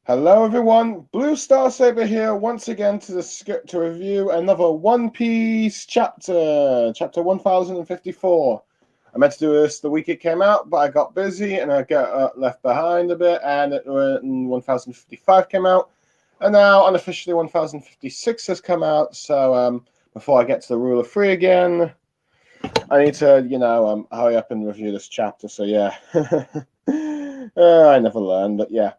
Hello everyone, Blue Star Saber here once again to review another One Piece chapter 1054. I meant to do this the week it came out, but I got busy and I got left behind a bit, and 1055 came out, and now unofficially 1056 has come out. So before I get to the Rule of Three again, I need to hurry up and review this chapter. So yeah, I never learn, but yeah.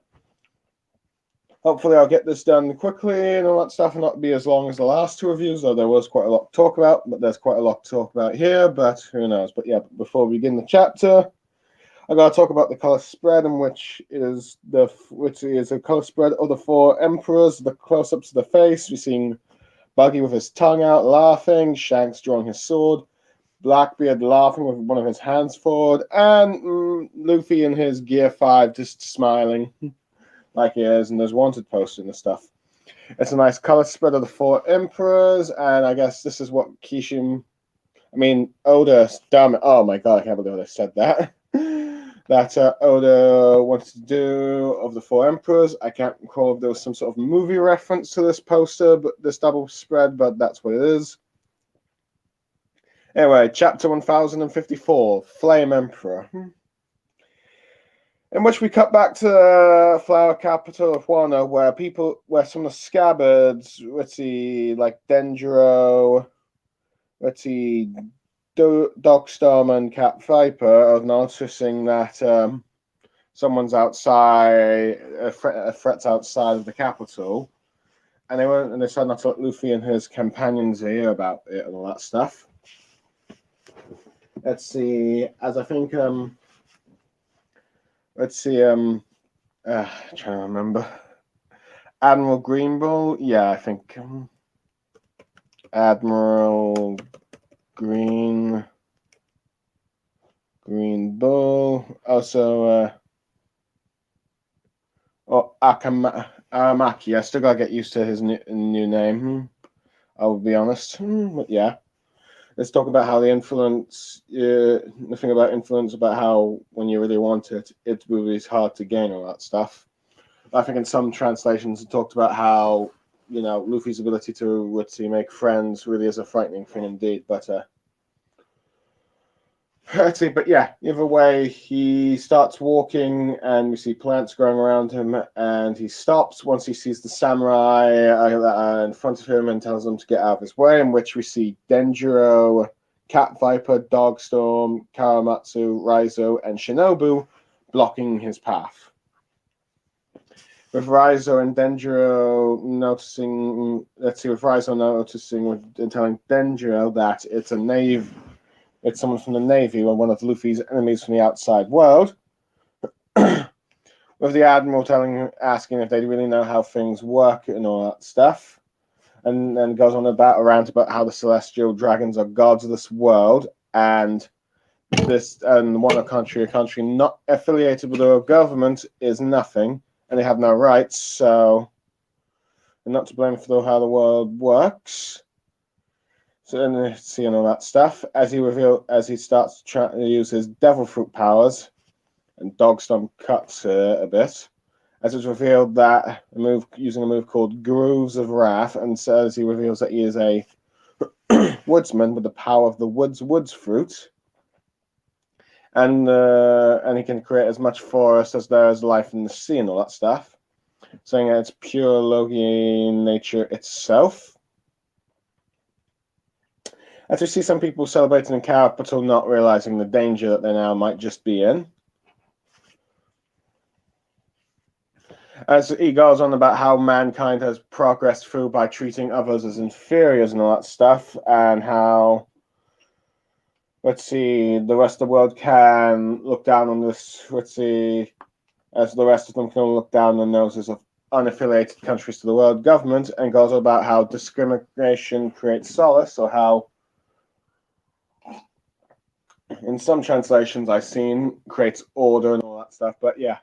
Hopefully I'll get this done quickly and all that stuff and not be as long as the last two reviews, though there was quite a lot to talk about, but there's quite a lot to talk about here, but who knows. But yeah, before we begin the chapter, I gotta talk about the color spread, in which is a color spread of the four emperors, the close-ups of the face. We've seen Buggy with his tongue out laughing, Shanks drawing his sword, Blackbeard laughing with one of his hands forward, and Luffy in his Gear 5 just smiling like he is, and there's wanted poster and stuff. It's a nice color spread of the four emperors, and I guess this is what Oda, damn it, oh my god, I can't believe I said that. That Oda wants to do of the four emperors. I can't recall if there was some sort of movie reference to this poster, but this double spread, but that's what it is. Anyway, chapter 1054, Flame Emperor. In which we cut back to the flower capital of Wano, where some of the scabbards, like Denjiro, Dogstorm and Cat Viper are noticing that someone's outside, a threat's outside of the capital, and they decided not to let Luffy and his companions hear about it and all that stuff. Let's see, as I think trying to remember. Admiral Greenbull, yeah, I think Admiral Greenbull. Also, Aramaki. I still gotta get used to his new name. I'll be honest, but yeah. Let's talk about how the influence, the thing about influence, about how when you really want it, it really is hard to gain, all that stuff. I think in some translations it talked about how, Luffy's ability to make friends really is a frightening thing indeed. But yeah, either way, he starts walking and we see plants growing around him, and he stops once he sees the samurai in front of him and tells them to get out of his way, in which we see Denjiro, Cat Viper, Dogstorm, Karamatsu, Raizo, and Shinobu blocking his path. With Raizo and Denjiro noticing and telling Denjiro that it's someone from the Navy or one of Luffy's enemies from the outside world. With the Admiral asking if they really know how things work and all that stuff. And then goes on about how the celestial dragons are gods of this world, and a country not affiliated with the government is nothing, and they have no rights, so they're not to blame for how the world works. So then seeing all that stuff as he starts to use his devil fruit powers, and Dogstorm cuts a bit. As it's revealed that using a move called Grooves of Wrath, and so as he reveals that he is a woodsman with the power of the woods fruit, and he can create as much forest as there is life in the sea and all that stuff, saying that it's pure Logi nature itself. As we see some people celebrating in capital, not realizing the danger that they now might just be in. As he goes on about how mankind has progressed through by treating others as inferiors and all that stuff, and how, the rest of the world can look down on this, as the rest of them can look down the noses of unaffiliated countries to the world government, and goes on about how discrimination creates solace, or how, in some translations I've seen, creates order and all that stuff, but yeah.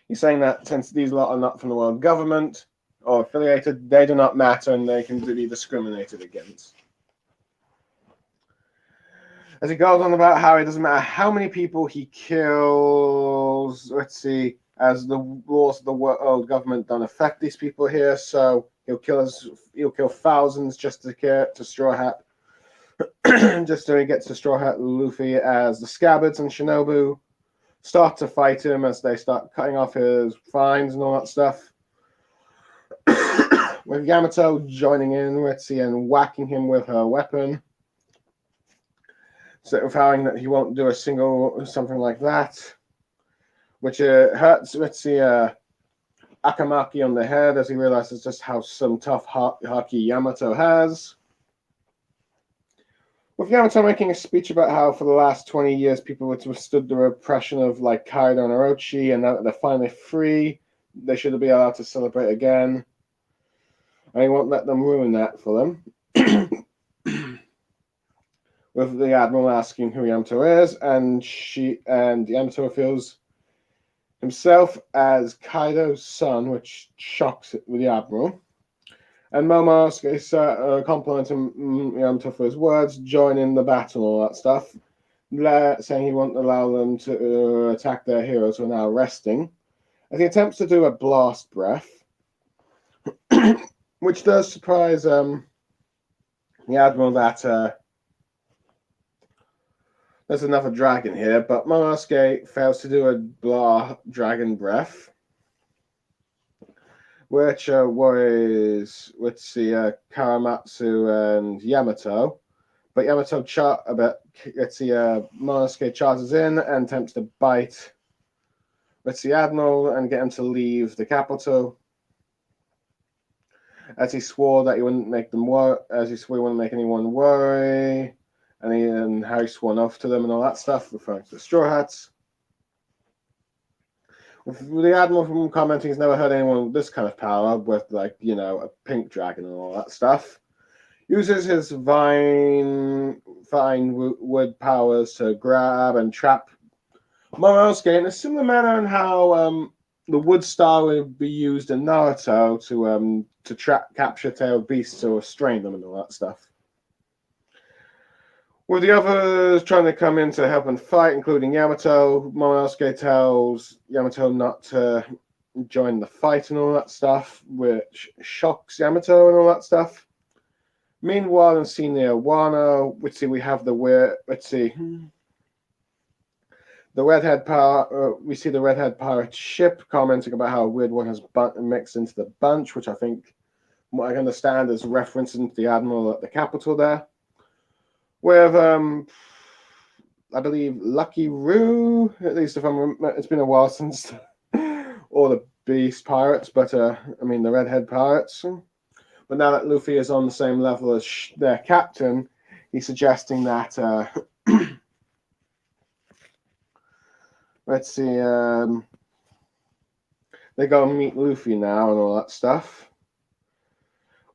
He's saying that since these lot are not from the world government or affiliated, they do not matter and they can be discriminated against. As he goes on about how it doesn't matter how many people he kills, as the laws of the world government don't affect these people here, so he'll kill thousands just to get to Straw Hat, just so he gets to Straw Hat Luffy, as the Scabbards and Shinobu start to fight him as they start cutting off his vines and all that stuff. With Yamato joining in, Ritzy, and whacking him with her weapon, so vowing that he won't do a single something like that, which hurts Ritzy Akamaki on the head as he realizes just how some tough haki Yamato has. With Yamato making a speech about how for the last 20 years people had withstood the repression of like Kaido and Orochi, and now that they're finally free, they should be allowed to celebrate again. And he won't let them ruin that for them. With the Admiral asking who Yamato is, and Yamato feels himself as Kaido's son, which shocks the Admiral. And Momonosuke complimenting Yamato for his words, joining the battle and all that stuff, saying he won't allow them to attack their heroes who are now resting, as he attempts to do a blast breath, which does surprise the Admiral that there's another dragon here, but Momonosuke fails to do a dragon breath, which worries Karamatsu and Yamato. But Yamato Momonosuke charges in and attempts to bite Admiral and get him to leave the capital, as he swore that he wouldn't make them he wouldn't make anyone worry, and how he swore off to them and all that stuff, referring to the Straw Hats. With the Admiral from commenting he's never heard anyone with this kind of power, with a pink dragon and all that stuff. Uses his fine wood powers to grab and trap Momonosuke in a similar manner in how the wood star would be used in Naruto to capture tailed beasts or restrain them and all that stuff. With the others trying to come in to help and fight, including Yamato, Momonosuke tells Yamato not to join the fight and all that stuff, which shocks Yamato and all that stuff. Meanwhile, in scene near Wano, we have the redhead pirate. We see the redhead pirate ship commenting about how a weird one has mixed into the bunch, which I think, from what I understand, is referencing the Admiral at the capital there. With, I believe, Lucky Roo, at least it's been a while since all the Beast Pirates, but the Redhead Pirates. But now that Luffy is on the same level as their captain, he's suggesting that, they go and meet Luffy now and all that stuff.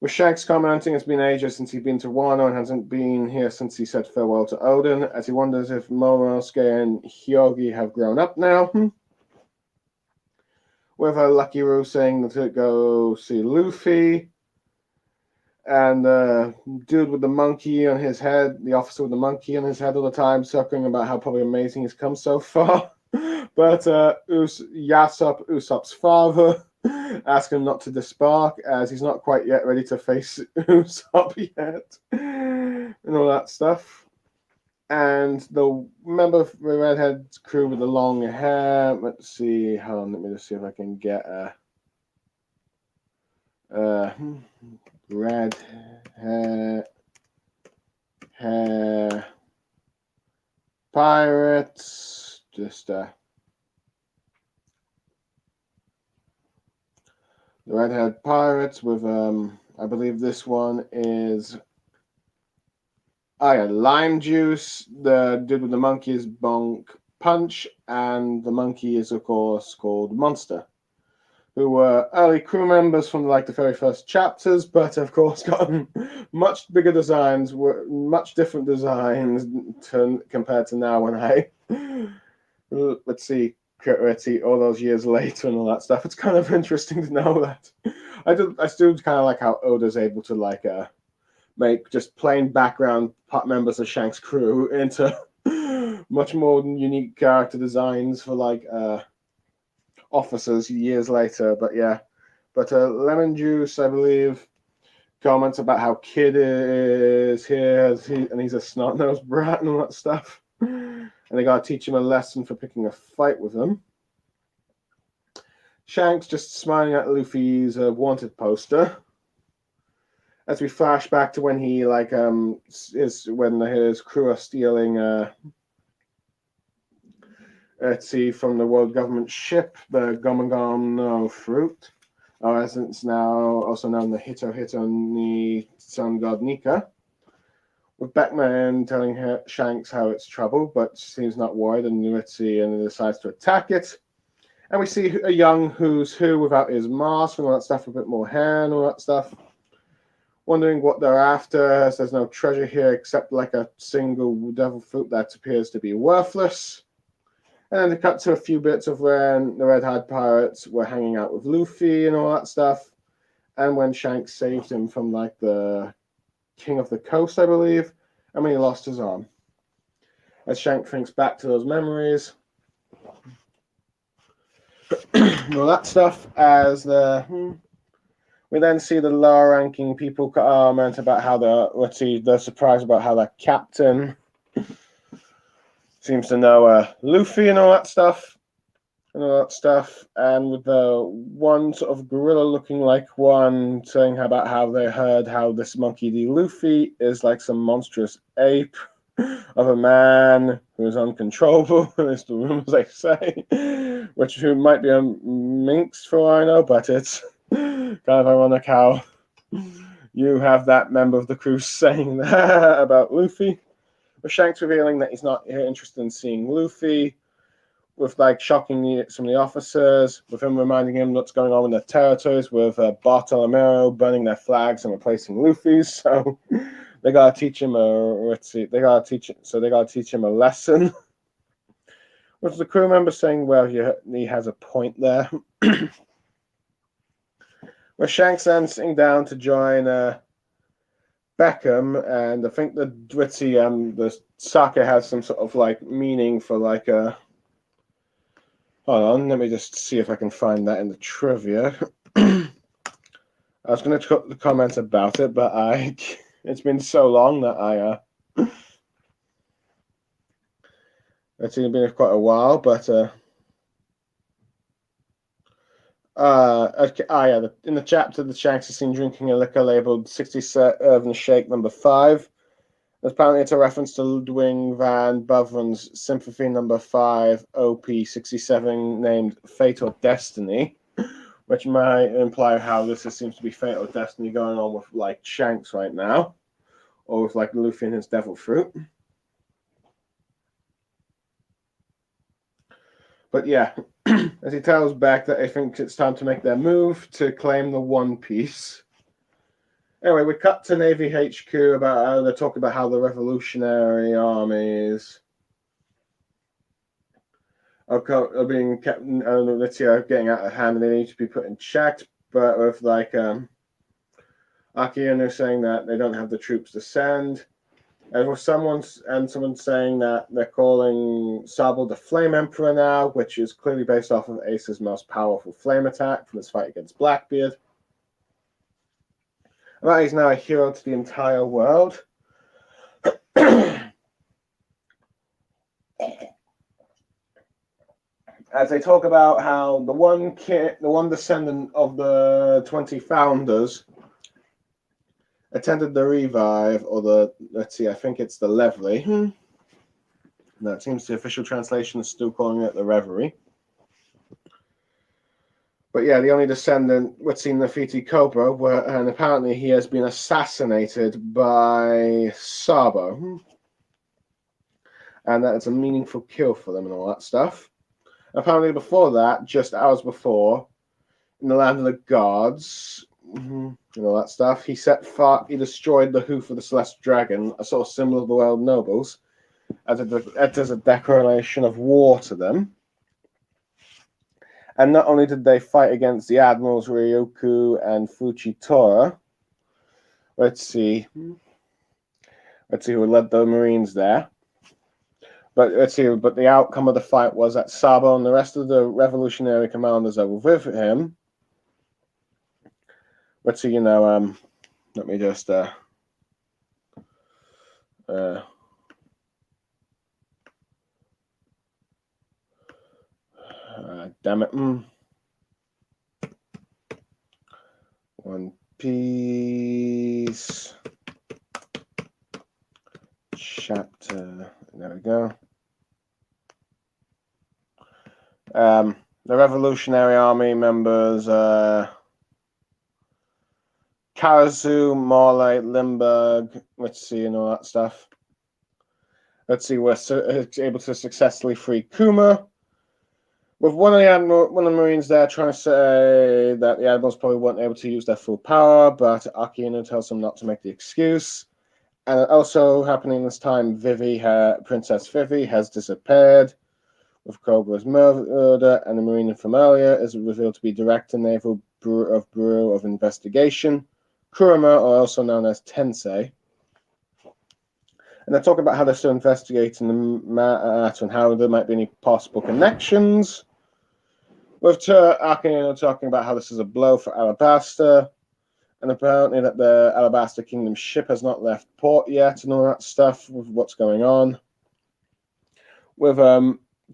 With Shanks commenting it's been ages since he's been to Wano and hasn't been here since he said farewell to Odin, as he wonders if Momonosuke and Hyogi have grown up now. With Lucky Roo saying to go see Luffy. And the dude with the monkey on his head, the officer with the monkey on his head all the time, sucking about how probably amazing he's come so far. But Yasop, Usopp's father, ask him not to disbark, as he's not quite yet ready to face Usopp yet, and all that stuff. And the member of the Redhead crew with the long hair, let's see, hold on, let me just see if I can get red hair pirates, just the redhead pirates with I believe this one is Lime Juice. The dude with the monkey is Bonk Punch, and the monkey is of course called Monster, who were early crew members from the very first chapters, but of course gotten much bigger designs, much different designs compared to now when I let's see all those years later and all that stuff. It's kind of interesting to know that. I still kind of like how Oda's able to make just plain background part members of Shanks' crew into much more unique character designs for officers years later. But yeah, but Lemon Juice, I believe, comments about how Kid is here, and he's a snot-nosed brat and all that stuff. And they gotta teach him a lesson for picking a fight with them. Shanks just smiling at Luffy's wanted poster. As we flash back to when he when his crew are stealing from the world government ship, the Gomu fruit, or as it's now also known, the Hito ni Sun God Nika. With Beckman telling Shanks how it's trouble, but she seems not worried and decides to attack it. And we see a young Who's Who without his mask and all that stuff, a bit more hair and all that stuff. Wondering what they're after, as there's no treasure here except like a single devil fruit that appears to be worthless. And then they cut to a few bits of when the Red Hat Pirates were hanging out with Luffy and all that stuff. And when Shanks saved him from like the King of the Coast, I believe, and when he lost his arm. As Shanks thinks back to those memories, all that stuff, as we then see the lower-ranking people comment about how they're surprised about how the captain seems to know Luffy and all that stuff, and with the one sort of gorilla looking like one saying about how they heard how this Monkey D. Luffy is like some monstrous ape of a man who is uncontrollable, as the rumors they say, who might be a minx for all I know, but it's kind of ironic how you have that member of the crew saying that about Luffy. With Shanks revealing that he's not interested in seeing Luffy, with like shocking some of the officers, with him reminding him what's going on in their territories, with Bartolomeo burning their flags and replacing Luffy's. So they gotta teach him a lesson. With the crew member saying, well, he has a point there. With Shanks then sitting down to join Beckham, and I think the the sake has some sort of like meaning for like a. Hold on, let me just see if I can find that in the trivia. I was going to comment about it, but it's been so long that it's been quite a while, but in the chapter, the Shanks is seen drinking a liquor labeled 67 Shake Number 5. Apparently, it's a reference to Ludwig van Beveren's Symphony Number 5, OP 67, named Fate or Destiny, which might imply how this seems to be Fate or Destiny going on with like Shanks right now, or with like Luffy and his Devil Fruit. But yeah, as he tells Beck that he thinks it's time to make their move to claim the One Piece. Anyway, we cut to Navy HQ about how they're talking about how the revolutionary armies are being kept, getting out of hand, and they need to be put in check. But with like Aki, they're saying that they don't have the troops to send. And with someone saying that they're calling Sabo the Flame Emperor now, which is clearly based off of Ace's most powerful flame attack from his fight against Blackbeard. That he's now a hero to the entire world. As they talk about how the one descendant of the 20 founders attended the revive, or I think it's the Levely. No, it seems the official translation is still calling it the Reverie. But yeah, the only descendant, Nefiti Cobra, and apparently he has been assassinated by Sabo. And that it's a meaningful kill for them and all that stuff. Apparently before that, just hours before, in the land of the gods, and all that stuff, he destroyed the hoof of the Celestial Dragon, a sort of symbol of the world nobles, as a declaration of war to them. And not only did they fight against the admirals Ryoku and Fujitora, let's see who led the Marines there. But let's see. But the outcome of the fight was that Sabo and the rest of the revolutionary commanders that were with him. Let's see. Let me just. Damn it. One Piece. Chapter. There we go. The Revolutionary Army members, Karasu, Morley, Limburg, let's see, and all that stuff. Let's see, we're able to successfully free Kuma. With one of the Marines there trying to say that the admirals probably weren't able to use their full power, but Akihino tells them not to make the excuse. And also happening this time, Princess Vivi has disappeared. With Kobra's murder, and the Marine from earlier is revealed to be Director Naval Bureau of Investigation, Kurama, or also known as Tensei. And they're talking about how they're still investigating the matter and how there might be any possible connections. With Akihino talking about how this is a blow for Alabasta, and apparently that the Alabasta Kingdom ship has not left port yet, and all that stuff with what's going on. With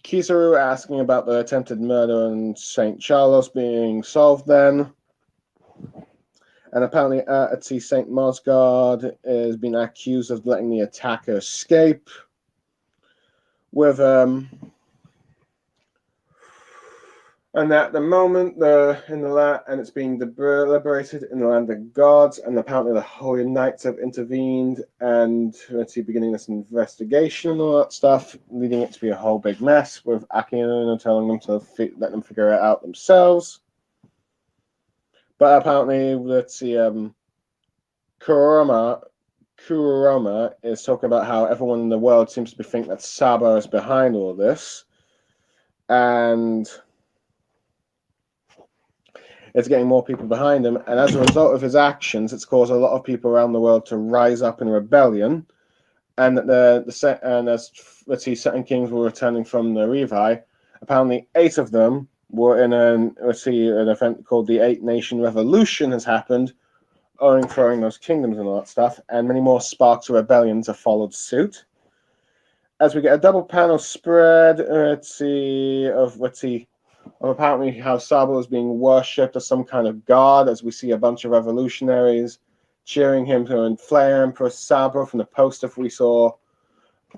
Kizaru asking about the attempted murder in St. Charles being solved then. And apparently at St. Mosgard is being accused of letting the attacker escape. With and at the moment it's being liberated in the land of gods, and apparently the Holy Knights have intervened and beginning this investigation and all that stuff, leading it to be a whole big mess with Akihino telling them to let them figure it out themselves. But apparently, Kurama is talking about how everyone in the world seems to think that Sabo is behind all this, and it's getting more people behind him, and as a result of his actions, it's caused a lot of people around the world to rise up in rebellion. And as Seven Kings were returning from the Revi, apparently 8 of them were in an event called the 8-Nation Revolution has happened, overthrowing those kingdoms and all that stuff, and many more sparks of rebellions have followed suit. As we get a double panel spread, of apparently how Sabo is being worshipped as some kind of god, as we see a bunch of revolutionaries cheering him to inflame Emperor Sabo from the poster we saw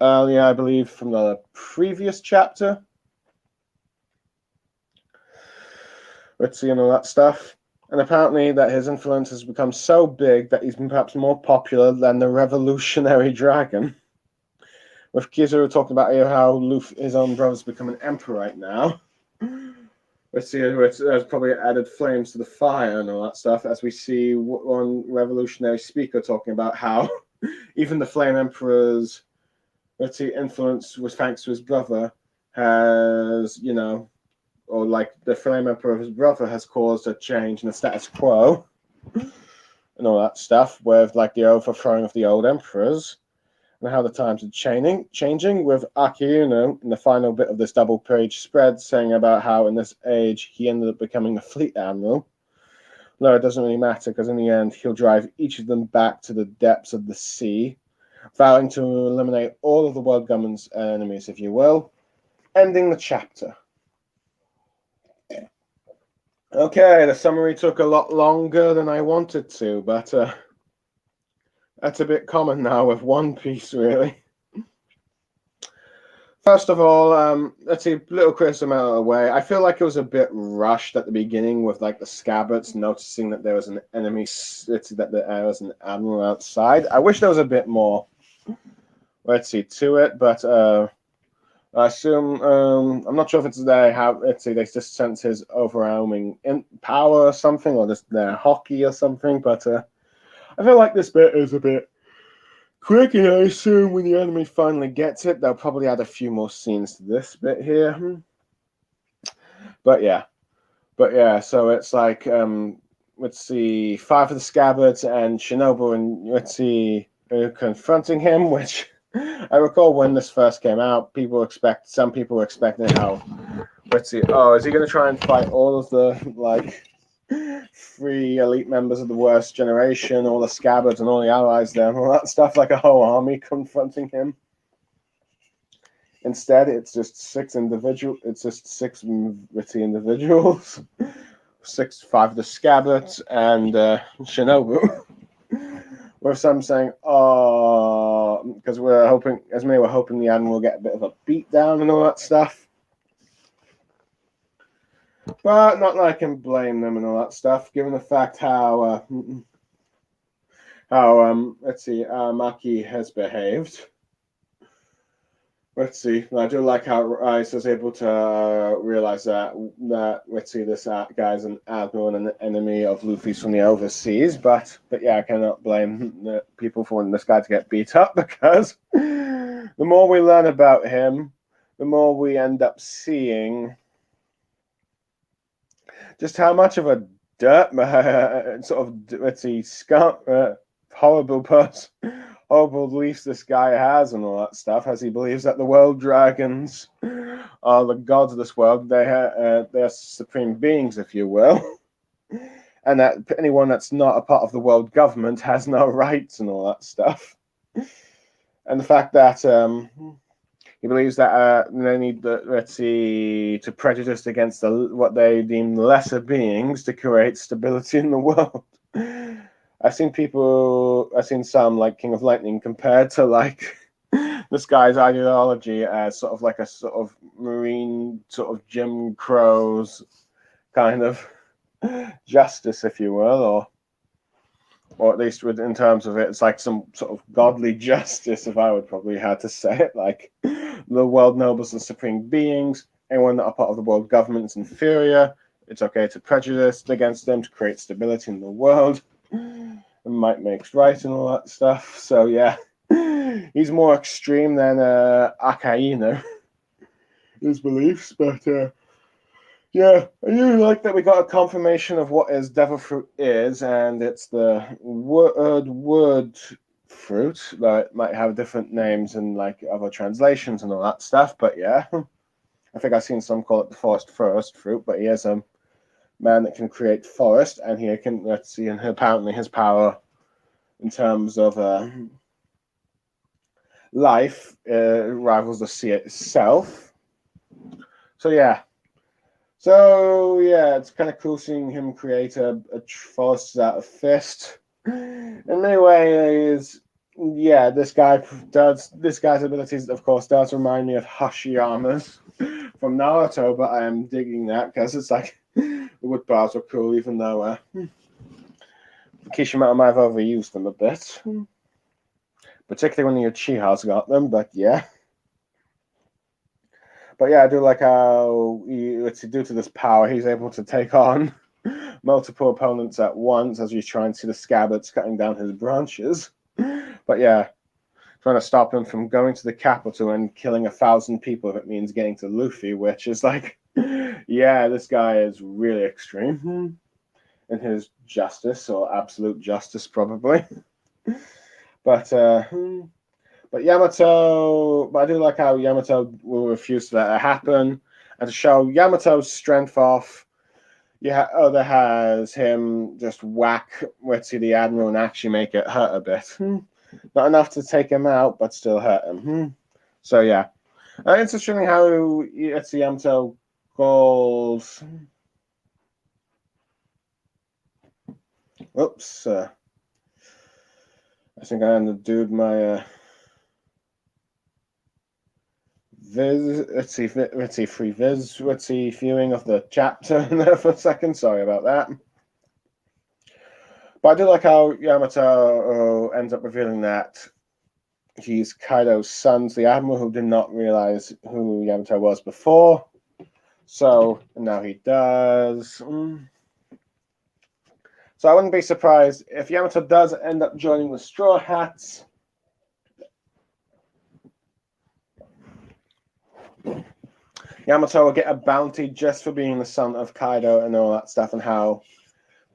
earlier, I believe, from the previous chapter. And all that stuff. And apparently that his influence has become so big that he's been perhaps more popular than the Revolutionary Dragon. With Kizaru talking about how his own brother's become an emperor right now. It's probably added flames to the fire and all that stuff, as we see one revolutionary speaker talking about how even the Flame Emperor's influence was thanks to his brother has, or like the Flame Emperor of his brother has caused a change in the status quo and all that stuff, with like the overthrowing of the old emperors. And how the times are changing, with Akihino in the final bit of this double-page spread saying about how in this age he ended up becoming a fleet admiral. No, it doesn't really matter, because in the end he'll drive each of them back to the depths of the sea, vowing to eliminate all of the world government's enemies, if you will, ending the chapter. Okay, the summary took a lot longer than I wanted to, but that's a bit common now with One Piece, really. First of all, let's see, little criticism out of the way. I feel like it was a bit rushed at the beginning with like the scabbards noticing that there was an enemy, that there was an admiral outside. I wish there was a bit more, to it, but I assume, I'm not sure if it's they just sense his overwhelming power or something, or just their hockey or something, but I feel like this bit is a bit quick, and I assume when the enemy finally gets it, they'll probably add a few more scenes to this bit here. But yeah, so it's like, 5 of the scabbards and Shinobu and confronting him, which I recall when this first came out, some people were expecting how, let's see, oh, is he going to try and fight all of the, like, 3 elite members of the worst generation, all the scabbards and all the allies there, and all that stuff, like a whole army confronting him? Instead, it's just 6 witty individuals, 5 of the scabbards, and Shinobu. With some saying, oh, because we're hoping, as many were hoping the admiral will get a bit of a beat down and all that stuff. But not that I can blame them and all that stuff, given the fact how Maki has behaved. Let's see. I do like how Rice was able to realize that let's see, this guy's an admiral and an enemy of Luffy's from the overseas. But yeah, I cannot blame the people for wanting this guy to get beat up, because the more we learn about him, the more we end up seeing just how much of a sort of, let's see, horrible person. Horrible beliefs this guy has and all that stuff, as he believes that the world dragons are the gods of this world. They're supreme beings, if you will, and that anyone that's not a part of the world government has no rights and all that stuff. And the fact that he believes that they need to prejudice against what they deem lesser beings to create stability in the world. I've seen some, like King of Lightning, compared to, like, this guy's ideology as sort of like a sort of marine, sort of Jim Crow's kind of justice, if you will, or at least in terms of it's like some sort of godly justice, if I would probably have to say it, like the world nobles and supreme beings, anyone that are part of the world government is inferior, it's okay to prejudice against them to create stability in the world. And might makes right and all that stuff. So yeah, he's more extreme than Akainu, his beliefs. But yeah, I really like that we got a confirmation of what his devil fruit is, and it's the word fruit. That it might have different names in like other translations and all that stuff. But yeah, I think I've seen some call it the forest fruit. But he is a man that can create forest, and he can, let's see, and apparently his power in terms of life rivals the sea itself. So yeah, it's kind of cool seeing him create a forest out of fist. In many ways, yeah, this guy's abilities, of course, does remind me of Hashiyama's from Naruto, but I am digging that because it's like the wood bars were cool, even though Kishimoto might have overused them a bit, particularly when the Uchihas got them. But yeah, I do like how due to this power, he's able to take on multiple opponents at once as you try and see the scabbards cutting down his branches. But yeah, trying to stop him from going to the capital and killing 1,000 people if it means getting to Luffy, which is like, yeah, this guy is really extreme in his justice, or absolute justice, probably. But Yamato, I do like how Yamato will refuse to let it happen, and to show Yamato's strength off, Oda has him just whack the admiral and actually make it hurt a bit. Not enough to take him out, but still hurt him. So yeah, it's interesting how Yamato calls. Oops, I think I undid my free viz viewing of the chapter in there for a second. Sorry about that. But I do like how Yamato ends up revealing that he's Kaido's son, the admiral, who did not realize who Yamato was before. So now he does. So I wouldn't be surprised if Yamato does end up joining the Straw Hats. Yamato will get a bounty just for being the son of Kaido and all that stuff, and how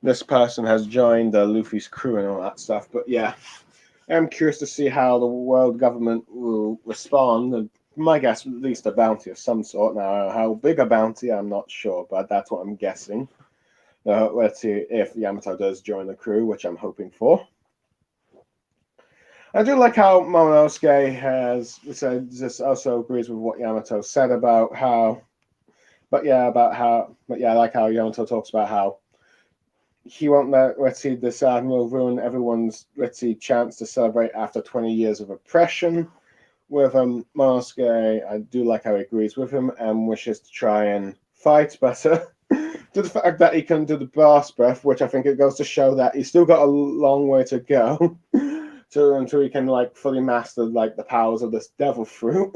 this person has joined Luffy's crew and all that stuff. But yeah, I'm curious to see how the world government will respond. And my guess, at least a bounty of some sort. Now, how big a bounty, I'm not sure, but that's what I'm guessing. Let's see if Yamato does join the crew, which I'm hoping for. I do like how Momonosuke has said, this also agrees with what Yamato said about how, but yeah, I like how Yamato talks about how he won't let, let's see, this admiral ruin everyone's, let's see, chance to celebrate after 20 years of oppression. With Momonosuke, I do like how he agrees with him and wishes to try and fight better. To the fact that he can do the blast breath, which I think it goes to show that he's still got a long way to go until he can like fully master like the powers of this devil fruit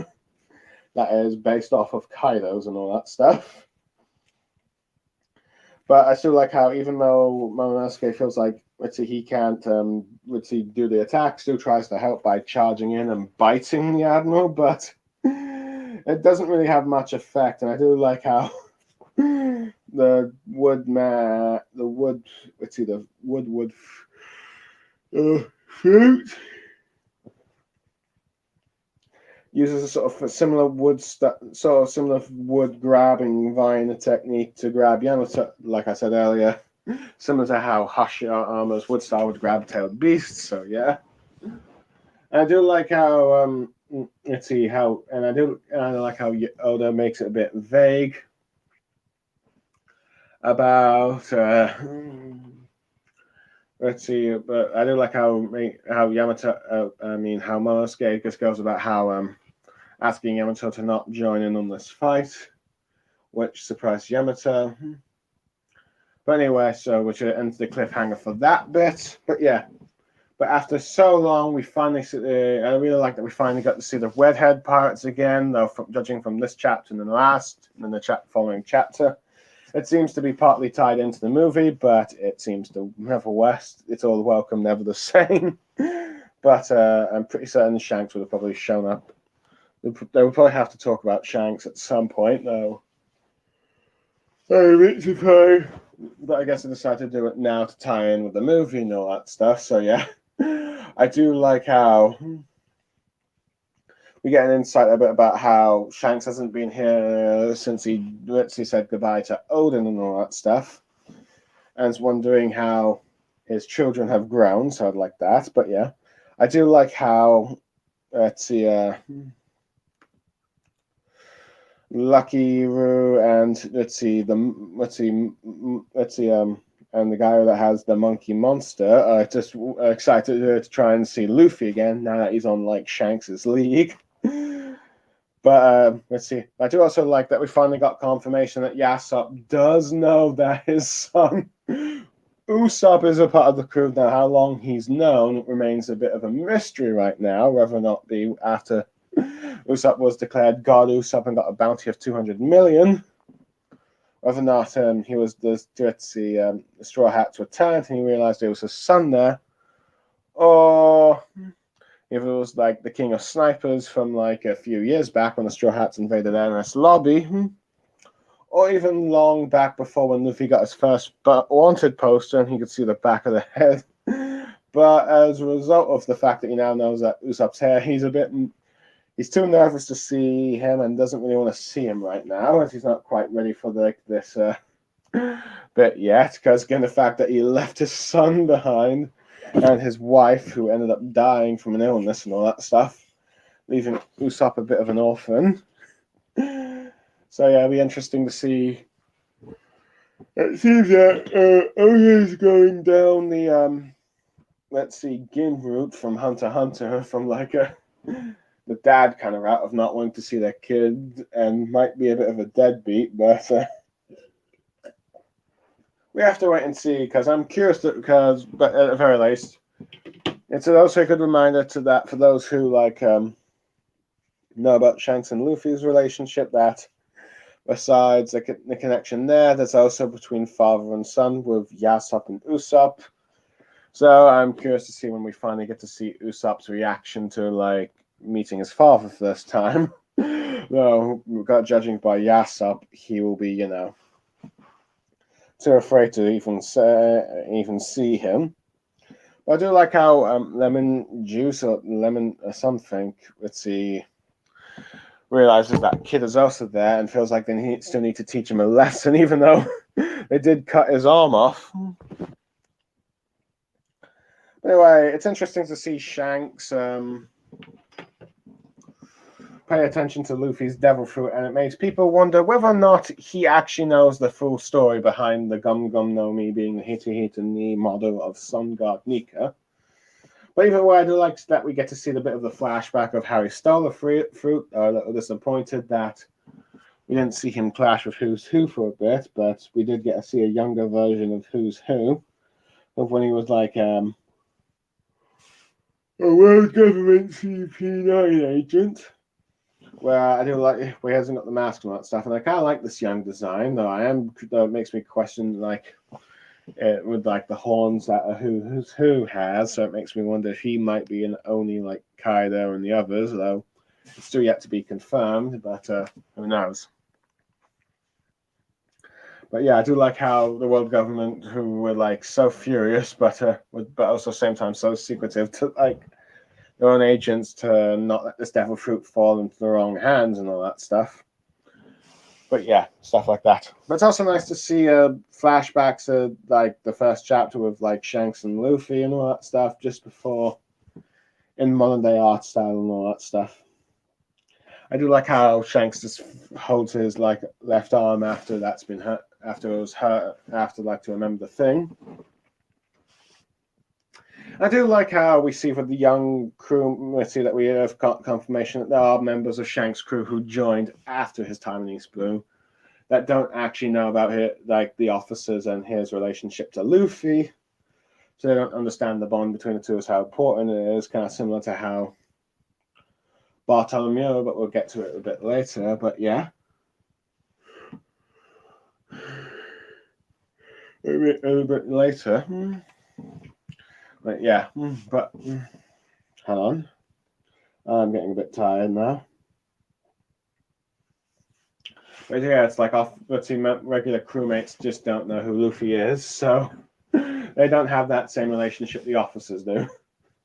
that is based off of Kaido's and all that stuff. But I still like how even though Momonosuke feels like he can't do the attack, still tries to help by charging in and biting the admiral, but it doesn't really have much effect. And I do like how the wood fruit uses a sort of a similar wood grabbing vine technique to grab Yamato, like I said earlier, similar to how Hashirama's wood style would grab tailed beasts. So yeah, I do like how I like how Oda makes it a bit vague about let's see, but I do like how Momonosuke just goes about how asking Yamato to not join in on this fight, which surprised Yamato. But anyway, so which ends the cliffhanger for that bit. But yeah, but after so long, we finally see I really like that we finally got to see the redhead pirates again, though judging from this chapter and then the following chapter. It seems to be partly tied into the movie, but it seems to nevertheless, it's all welcome, never the same. But I'm pretty certain Shanks would have probably shown up. They would probably have to talk about Shanks at some point, though. But I guess I decided to do it now to tie in with the movie and all that stuff. So yeah, I do like how we get an insight a bit about how Shanks hasn't been here since he said goodbye to Odin and all that stuff, and is wondering how his children have grown. So I'd like that. But yeah, I do like how Lucky Roo and and the guy that has the monkey monster are just excited to try and see Luffy again now that he's on like Shanks's league. But I do also like that we finally got confirmation that Yasopp does know that his son Usopp is a part of the crew. Now, how long he's known remains a bit of a mystery right now, whether or not after Usopp was declared God Usopp and got a bounty of 200 million, whether or not he was the Straw Hats returned and he realized there was his son there, or if it was like the King of Snipers from like a few years back when the Straw Hats invaded NS Lobby, or even long back before when Luffy got his first wanted poster and he could see the back of the head. But as a result of the fact that he now knows that Usopp's here, he's too nervous to see him and doesn't really want to see him right now, as he's not quite ready for this bit yet, because again, the fact that he left his son behind and his wife, who ended up dying from an illness and all that stuff, leaving Usopp a bit of an orphan. So yeah, it'll be interesting to see. It seems that Oda is going down the Gin route from Hunter x Hunter, from like the dad kind of route of not wanting to see their kid, and might be a bit of a deadbeat, but we have to wait and see, because I'm curious but at the very least, it's also a good reminder to that for those who know about Shanks and Luffy's relationship, that besides the connection there's also between father and son with Yasopp and Usopp. So I'm curious to see when we finally get to see Usopp's reaction to meeting his father for this time. Though, judging by Yasopp, he will be, too afraid to even see him. I do like how lemon juice or lemon or something, let's see, realizes that Kid is also there and feels like they still need to teach him a lesson, even though they did cut his arm off. Anyway, it's interesting to see Shanks pay attention to Luffy's devil fruit, and it makes people wonder whether or not he actually knows the full story behind the Gum Gum no Mi being the Hito Hito Ni model of Sun God Nika. But either way, I do like that we get to see the bit of the flashback of how he stole the fruit. A little disappointed that we didn't see him clash with Who's Who for a bit, but we did get to see a younger version of Who's Who, of when he was like a world government CP9 agent. Where I do like where he hasn't got the mask and all that stuff, and I kind of like this young design. Though it makes me question like it with like the horns that Who's Who has. So it makes me wonder if he might be an Oni like Kaido and the others, though it's still yet to be confirmed. But who knows? But yeah, I do like how the world government, who were like so furious, but also at the same time so secretive, to like their own agents to not let this devil fruit fall into the wrong hands and all that stuff. But yeah, stuff like that. But it's also nice to see flashbacks of like the first chapter with like Shanks and Luffy and all that stuff just before in modern day art style and all that stuff. I do like how Shanks just holds his like left arm after that's been hurt, after it was hurt, after like to remember the thing. I do like how we see for the young crew, we see that we have confirmation that there are members of Shanks' crew who joined after his time in East Blue that don't actually know about like the officers and his relationship to Luffy. So they don't understand the bond between the two is how important it is, kind of similar to how Bartolomeo, but we'll get to it a bit later. But yeah. A bit later. But yeah, but hang on. I'm getting a bit tired now. But yeah, it's like our regular crewmates just don't know who Luffy is, so they don't have that same relationship the officers do.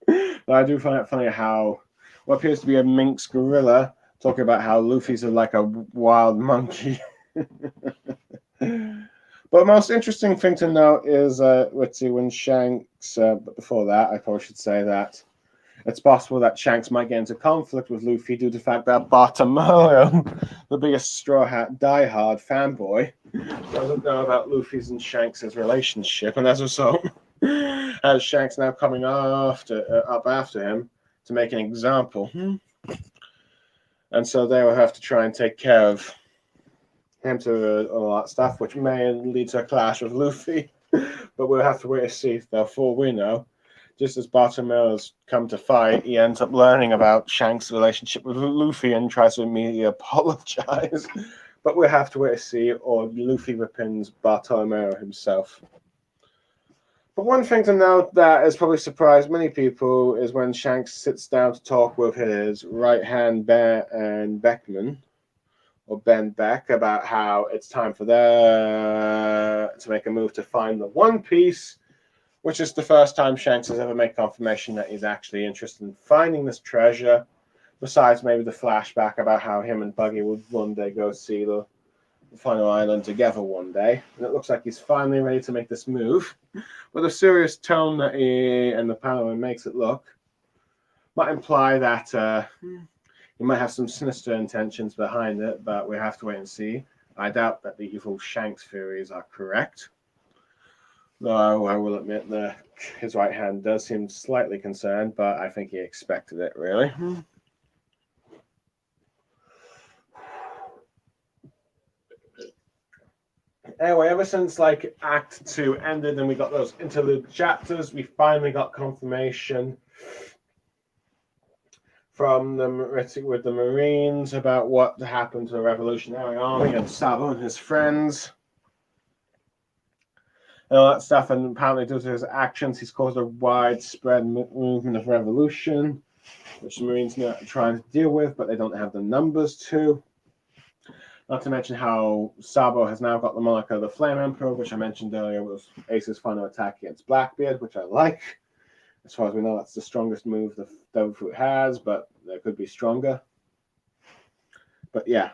But I do find it funny how what appears to be a minx gorilla talking about how Luffy's like a wild monkey. But the most interesting thing to note is, let's see, when Shanks, but before that, I probably should say that it's possible that Shanks might get into conflict with Luffy due to the fact that Bartolomeo, the biggest Straw Hat diehard fanboy, doesn't know about Luffy's and Shanks' relationship, and as a result, has Shanks now coming up after him to make an example. And so they will have to try and take care of him to all that stuff, which may lead to a clash with Luffy. But we'll have to wait and see. Therefore, we know. Just as Bartolomeo has come to fight, he ends up learning about Shanks' relationship with Luffy and tries to immediately apologize. But we'll have to wait and see, or Luffy repins Bartolomeo himself. But one thing to note that has probably surprised many people is when Shanks sits down to talk with his right hand Bear and Beckman, or Ben Beck, about how it's time for them to make a move to find the One Piece, which is the first time Shanks has ever made confirmation that he's actually interested in finding this treasure, besides maybe the flashback about how him and Buggy would one day go see the final island together one day. And it looks like he's finally ready to make this move. With a serious tone that he and the panel makes it look, might imply that he might have some sinister intentions behind it, but we have to wait and see. I doubt that the evil Shanks theories are correct. Though I will admit that his right hand does seem slightly concerned, but I think he expected it, really. Anyway, ever since like Act 2 ended and we got those interlude chapters, we finally got confirmation from with the Marines about what happened to the Revolutionary Army and Sabo and his friends. And all that stuff, and apparently due to his actions, he's caused a widespread movement of revolution, which the Marines are trying to deal with, but they don't have the numbers to. Not to mention how Sabo has now got the moniker of the Flame Emperor, which I mentioned earlier was Ace's final attack against Blackbeard, which I like. As far as we know, that's the strongest move the Devil Fruit has, but there could be stronger. But yeah.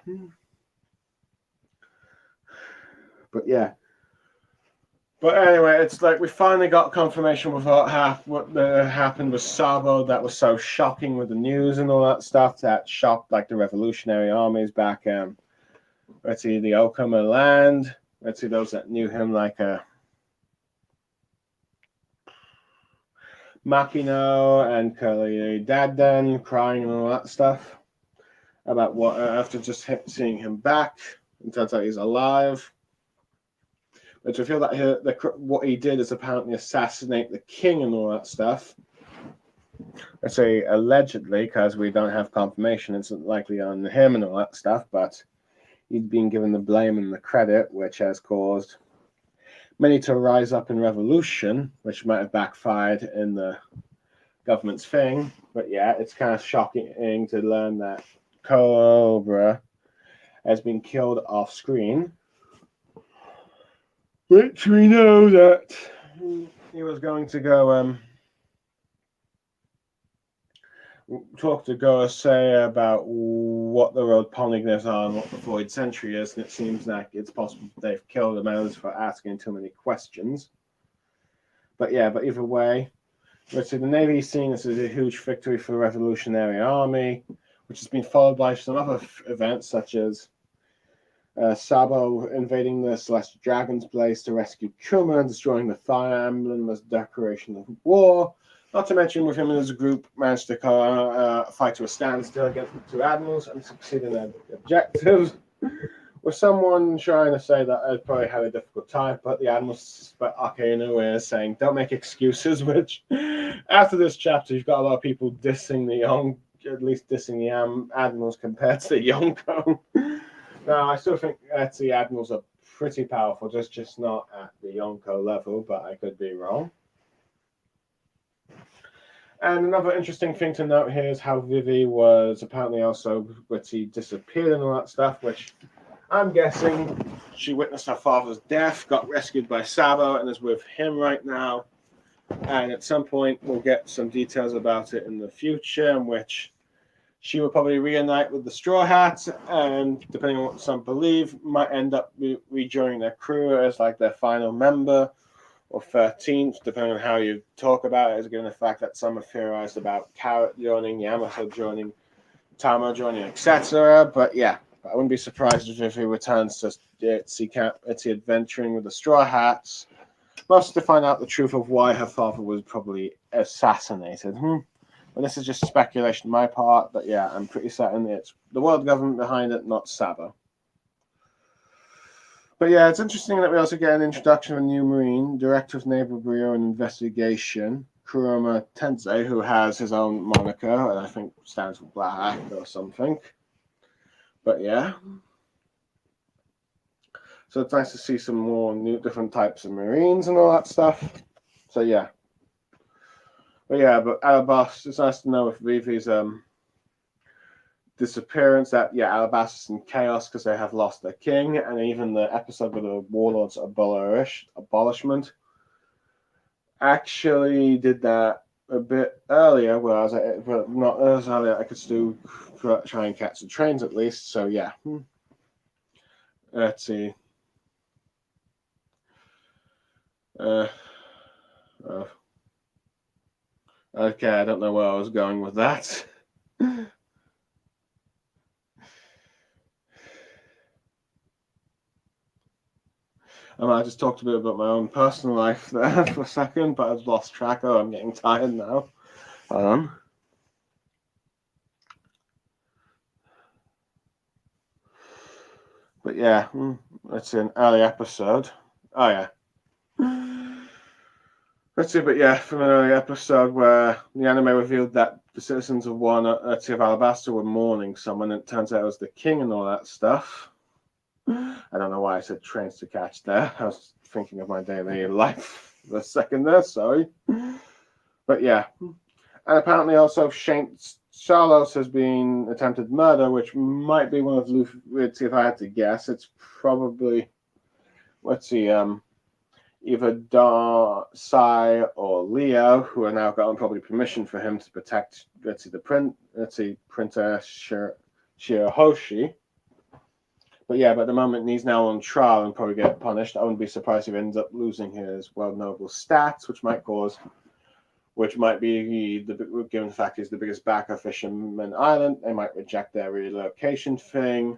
But anyway, it's like we finally got confirmation of what happened with Sabo. That was so shocking with the news and all that stuff. That shocked like the revolutionary armies back. Let's see, the Okama land. Let's see, those that knew him like Makino and Curly Dadden crying and all that stuff about what after just seeing him back. It turns out he's alive. But I feel that what he did is apparently assassinate the king and all that stuff. I say allegedly because we don't have confirmation. It's likely on him and all that stuff, but he's been given the blame and the credit, which has caused many to rise up in revolution, which might have backfired in the government's thing. But yeah, it's kind of shocking to learn that Cobra has been killed off screen. Which we know that he was going to go talk to Gorosei about what the road polyglyphs are and what the Void Sentry is, and it seems like it's possible they've killed him out for asking too many questions. But either way, let's see, the Navy is seeing this as a huge victory for the Revolutionary Army, which has been followed by some other events such as Sabo invading the Celestial Dragon's place to rescue Kuma and destroying the Fire Emblem as declaration of war. Not to mention, with him and his group managed to fight to a standstill against the two admirals and succeed in their objectives. With someone trying to say that they probably had a difficult time, but the admirals, but Akainu is saying, don't make excuses, which after this chapter, you've got a lot of people dissing the admirals compared to the Yonko. Now, I still think that the admirals are pretty powerful, just not at the Yonko level, but I could be wrong. And another interesting thing to note here is how Vivi was apparently also, but he disappeared and all that stuff, which I'm guessing she witnessed her father's death, got rescued by Sabo, and is with him right now. And at some point, we'll get some details about it in the future, in which she will probably reunite with the Straw Hats, and depending on what some believe, might end up rejoining their crew as like their final member, or 13th, depending on how you talk about it, given the fact that some have theorized about Carrot joining, Yamato joining, Tama joining, etc. But yeah, I wouldn't be surprised if he returns to Itzy adventuring with the Straw Hats, mostly to find out the truth of why her father was probably assassinated. But this is just speculation on my part, but yeah, I'm pretty certain it's the world government behind it, not Sabo. But yeah, it's interesting that we also get an introduction of a new Marine, Director of Naval Bureau and Investigation, Kuroma Tensei, who has his own moniker, and I think stands for Black or something. But yeah. So it's nice to see some more different types of Marines and all that stuff. So yeah. But Alabastos, it's nice to know with Vivi's disappearance that Alabastos in chaos because they have lost their king, and even the episode with the warlords abolishment actually did that a bit earlier, whereas not as earlier I could still try and catch the trains at least. So yeah. Let's see. Okay, I don't know where I was going with that. I just talked a bit about my own personal life there for a second, but I've lost track. I'm getting tired now. Hold on. But yeah, it's an early episode. Oh yeah. Let's see, but yeah, from an early episode where the anime revealed that the citizens of Alabasta were mourning someone, and it turns out it was the king and all that stuff. I don't know why I said trains to catch there. I was thinking of my daily life for a second there, sorry. But yeah. And apparently also Charlos has been attempted murder, which might be one of Luffy. Let's see if I had to guess. It's probably, let's see, either Sai or Leo, who are now gotten probably permission for him to protect, Printer Shirahoshi. But yeah, but at the moment he's now on trial and probably get punished. I wouldn't be surprised if he ends up losing his world noble stats, which might be given the fact he's the biggest backer fisherman island. They might reject their relocation thing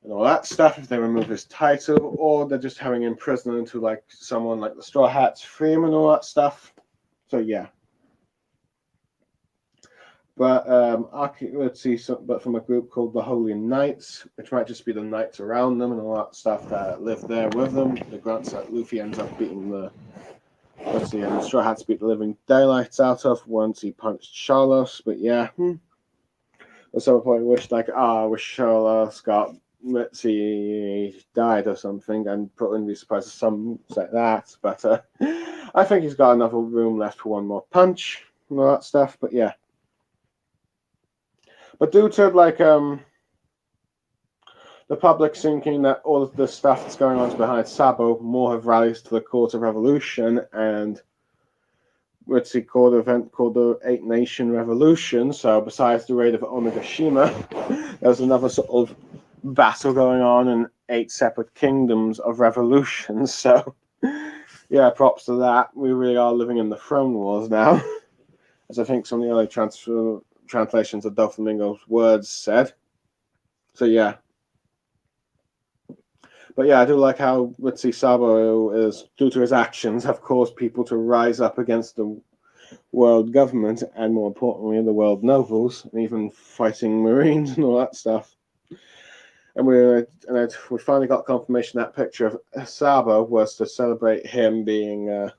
and all that stuff if they remove his title, or they're just having him imprisoned into like someone like the Straw Hats Freeman and all that stuff. So yeah. But let's see, but from a group called the Holy Knights, which might just be the knights around them and all that stuff that live there with them. The grants that Luffy ends up beating the Straw Hats beat the living daylights out of once he punched Sharlos. But yeah, at some point, I wish Sharlos got, died or something, and wouldn't be surprised if some say that. But I think he's got enough room left for one more punch and all that stuff. But yeah. But due to the public thinking that all of the stuff that's going on behind Sabo, more have rallied to the Court of Revolution, and called an event called the Eight Nation Revolution. So besides the raid of Onigashima, there's another sort of battle going on in 8 separate kingdoms of revolutions. So yeah, props to that. We really are living in the throne wars now, as I think some of the early translations of Doflamingo's words said. So yeah. But yeah, I do like how Sabo is, due to his actions, have caused people to rise up against the world government and, more importantly, the world nobles, and even fighting Marines and all that stuff. And we finally got confirmation that picture of Sabo was to celebrate him being the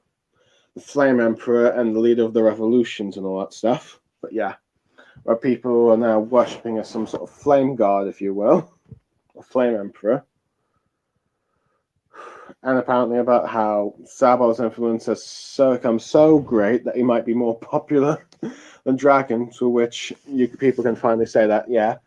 Flame Emperor and the leader of the revolutions and all that stuff. But yeah, where people are now worshipping as some sort of flame god, if you will, a Flame Emperor. And apparently about how Sabo's influence has become so great that he might be more popular than Dragon, to which people can finally say that, yeah,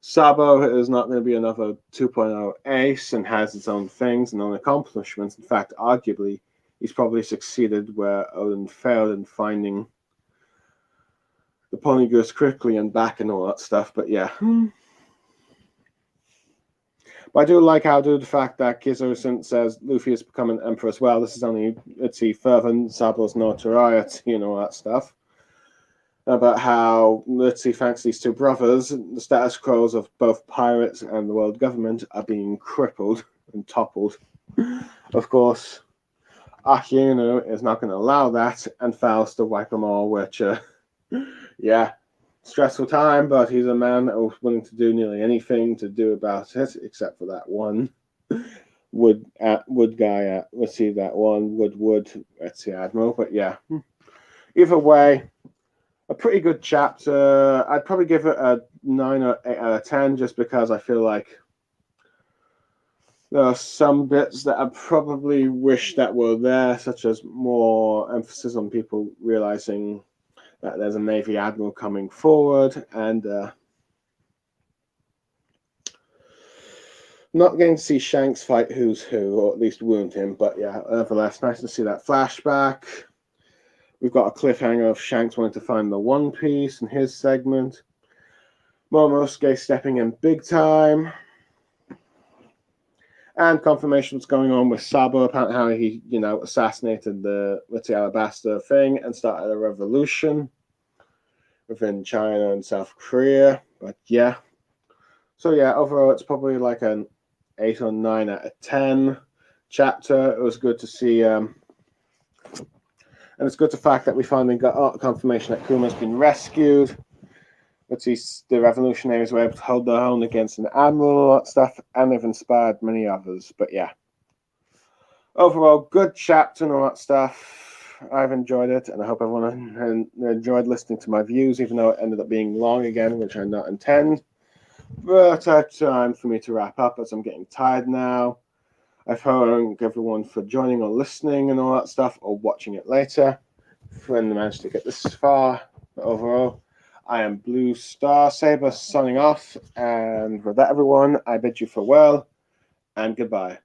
Sabo is not going to be another 2.0 ace and has its own things and own accomplishments. In fact, arguably, he's probably succeeded where Oden failed in finding the Polygoose quickly and back and all that stuff, but yeah. But I do like the fact that Kizaru says Luffy has become an emperor as well. This is only, further Sabo's notoriety and all that stuff. About how, thanks to these two brothers, the status quos of both pirates and the world government are being crippled and toppled. Of course, Akinu is not going to allow that and fails to wipe them all, which, yeah, stressful time, but he's a man that was willing to do nearly anything to do about it, except for that one Wood guy. That one Wood Admiral. But yeah, either way, a pretty good chapter. I'd probably give it a 9 or 8 out of 10, just because I feel like there are some bits that I probably wish that were there, such as more emphasis on people realizing that there's a Navy Admiral coming forward, and not getting to see Shanks fight who's who, or at least wound him, but yeah, nevertheless, nice to see that flashback. We've got a cliffhanger of Shanks wanting to find the One Piece in his segment. Momosuke stepping in big time. And confirmation what's going on with Sabo, apparently how he, assassinated the Alabasta thing and started a revolution within China and South Korea. But yeah. So yeah, overall it's probably like an 8 or 9 out of 10 chapter. It was good to see, and it's good the fact that we finally got confirmation that Kuma's been rescued. The revolutionaries were able to hold their own against an admiral, all that stuff, and they've inspired many others. But yeah, overall, good chapter and all that stuff. I've enjoyed it, and I hope everyone enjoyed listening to my views, even though it ended up being long again, which I did not intend. But it's time for me to wrap up, as I'm getting tired now. I thank everyone for joining or listening and all that stuff, or watching it later, when they managed to get this far. But overall, I am Blue Star Saber signing off, and with that, everyone, I bid you farewell and goodbye.